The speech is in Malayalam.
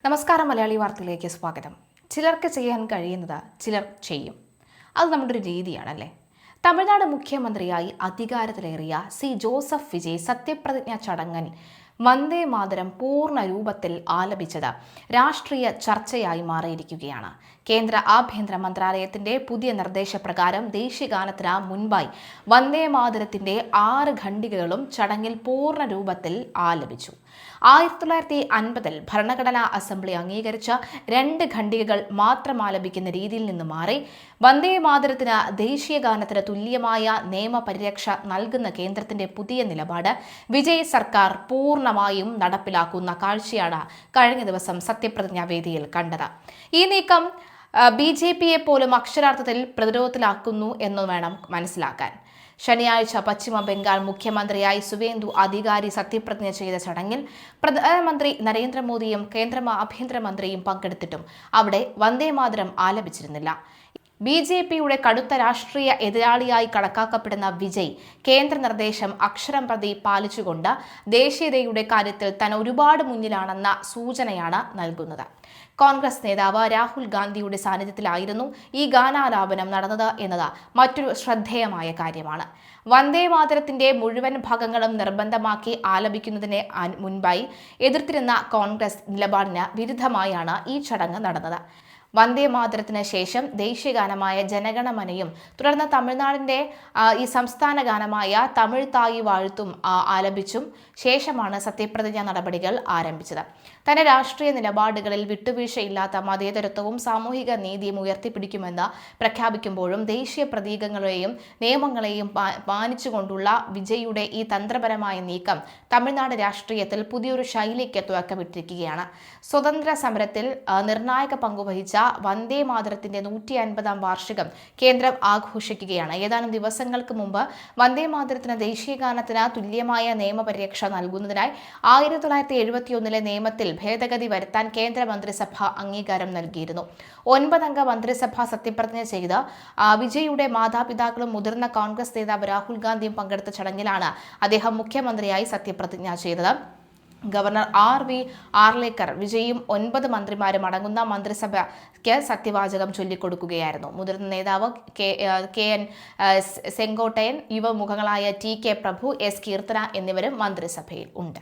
നമസ്കാരം, മലയാളി വാർത്തയിലേക്ക് സ്വാഗതം. ചിലർക്ക് ചെയ്യാൻ കഴിയുന്നത് ചിലർ ചെയ്യും. അത് നമ്മുടെ ഒരു രീതിയാണല്ലേ. തമിഴ്നാട് മുഖ്യമന്ത്രിയായി അധികാരത്തിലേറിയ ജോസഫ് വിജയ് സത്യപ്രതിജ്ഞ ചടങ്ങിൽ വന്ദേ മാതരം പൂർണ്ണ രൂപത്തിൽ ആലപിച്ചത് രാഷ്ട്രീയ ചർച്ചയായി മാറിയിരിക്കുകയാണ്. കേന്ദ്ര ആഭ്യന്തര മന്ത്രാലയത്തിന്റെ പുതിയ നിർദ്ദേശപ്രകാരം ദേശീയഗാനത്തിന് മുൻപായി വന്ദേ മാതരത്തിന്റെ 6 ഖണ്ഡികകളും ചടങ്ങിൽ പൂർണ്ണ രൂപത്തിൽ ആലപിച്ചു. 1950 ഭരണഘടനാ അസംബ്ലി അംഗീകരിച്ച 2 ഖണ്ഡികകൾ മാത്രം ആലപിക്കുന്ന രീതിയിൽ നിന്ന് മാറി വന്ദേ മാതരത്തിന് ദേശീയഗാനത്തിന് തുല്യമായ നിയമപരിരക്ഷ നൽകുന്ന കേന്ദ്രത്തിന്റെ പുതിയ നിലപാട് വിജയ് സർക്കാർ പൂർണ്ണമായും നടപ്പിലാക്കുന്ന കാഴ്ചയാണ് കഴിഞ്ഞ ദിവസം സത്യപ്രതിജ്ഞാ വേദിയിൽ കണ്ടത്. ഈ നീക്കം BJPയെ പോലും അക്ഷരാർത്ഥത്തിൽ പ്രതിരോധത്തിലാക്കുന്നു എന്ന് വേണം മനസ്സിലാക്കാൻ. ശനിയാഴ്ച പശ്ചിമ ബംഗാൾ മുഖ്യമന്ത്രിയായി സുവേന്ദു അധികാരി സത്യപ്രതിജ്ഞ ചെയ്ത ചടങ്ങിൽ പ്രധാനമന്ത്രി നരേന്ദ്രമോദിയും കേന്ദ്ര ആഭ്യന്തരമന്ത്രിയും പങ്കെടുത്തിട്ടും അവിടെ വന്ദേ മാതരം ആലപിച്ചിരുന്നില്ല. BJPയുടെ കടുത്ത രാഷ്ട്രീയ എതിരാളിയായി കണക്കാക്കപ്പെടുന്ന വിജയ് കേന്ദ്ര നിർദ്ദേശം അക്ഷരം പ്രതി പാലിച്ചുകൊണ്ട് ദേശീയതയുടെ കാര്യത്തിൽ താൻ ഒരുപാട് മുന്നിലാണെന്ന സൂചനയാണ് നൽകുന്നത്. കോൺഗ്രസ് നേതാവ് രാഹുൽ ഗാന്ധിയുടെ സാന്നിധ്യത്തിലായിരുന്നു ഈ ഗാനാലാപനം നടന്നത് എന്നത് മറ്റൊരു ശ്രദ്ധേയമായ കാര്യമാണ്. വന്ദേ മാതരത്തിന്റെ മുഴുവൻ ഭാഗങ്ങളും നിർബന്ധമാക്കി ആലപിക്കുന്നതിന് മുൻപായി എതിർത്തിരുന്ന കോൺഗ്രസ് നിലപാടിന് വിരുദ്ധമായാണ് ഈ ചടങ്ങ് നടന്നത്. വന്ദേ മാതരത്തിന് ശേഷം ദേശീയഗാനമായ ജനഗണമനയും തുടർന്ന് തമിഴ്നാടിന്റെ ഈ സംസ്ഥാന ഗാനമായ തമിഴ് തായി വാഴ്ത്തും ആലപിച്ചും ശേഷമാണ് സത്യപ്രതിജ്ഞാ നടപടികൾ ആരംഭിച്ചത്. തന്റെ രാഷ്ട്രീയ നിലപാടുകളിൽ വിട്ടുവീഴ്ചയില്ലാത്ത മതേതരത്വവും സാമൂഹിക നീതിയും ഉയർത്തിപ്പിടിക്കുമെന്ന് പ്രഖ്യാപിക്കുമ്പോഴും ദേശീയ പ്രതീകങ്ങളെയും നിയമങ്ങളെയും മാനിച്ചുകൊണ്ടുള്ള വിജയുടെ ഈ തന്ത്രപരമായ നീക്കം തമിഴ്നാട് രാഷ്ട്രീയത്തിൽ പുതിയൊരു ശൈലിക്ക് തുടക്കമിട്ടിരിക്കുകയാണ്. സ്വതന്ത്ര സമരത്തിൽ നിർണായക പങ്കുവഹിച്ച വന്ദേ മാതരത്തിന്റെ 150-ാം വാർഷികം കേന്ദ്രം ആഘോഷിക്കുകയാണ്. ഏതാനും ദിവസങ്ങൾക്ക് മുമ്പ് വന്ദേ മാതരത്തിന് ദേശീയഗാനത്തിന് തുല്യമായ നിയമപരിരക്ഷ നൽകുന്നതിനായി 1971 നിയമത്തിൽ ഭേദഗതി വരുത്താൻ കേന്ദ്ര മന്ത്രിസഭ അംഗീകാരം നൽകിയിരുന്നു. 9 അംഗ മന്ത്രിസഭ സത്യപ്രതിജ്ഞ ചെയ്ത് വിജയുടെ മാതാപിതാക്കളും മുതിർന്ന കോൺഗ്രസ് നേതാവ് രാഹുൽ ഗാന്ധിയും പങ്കെടുത്ത ചടങ്ങിലാണ് അദ്ദേഹം മുഖ്യമന്ത്രിയായി സത്യപ്രതിജ്ഞ ചെയ്തത്. ഗവർണർ RV ആർലേക്കർ വിജയും 9 മന്ത്രിമാരും അടങ്ങുന്ന മന്ത്രിസഭയ്ക്ക് സത്യവാചകം ചൊല്ലിക്കൊടുക്കുകയായിരുന്നു. മുതിർന്ന നേതാവ് KN സെങ്കോട്ടയൻ, യുവമുഖങ്ങളായ TK പ്രഭു, S കീർത്തന എന്നിവരും മന്ത്രിസഭയിൽ ഉണ്ട്.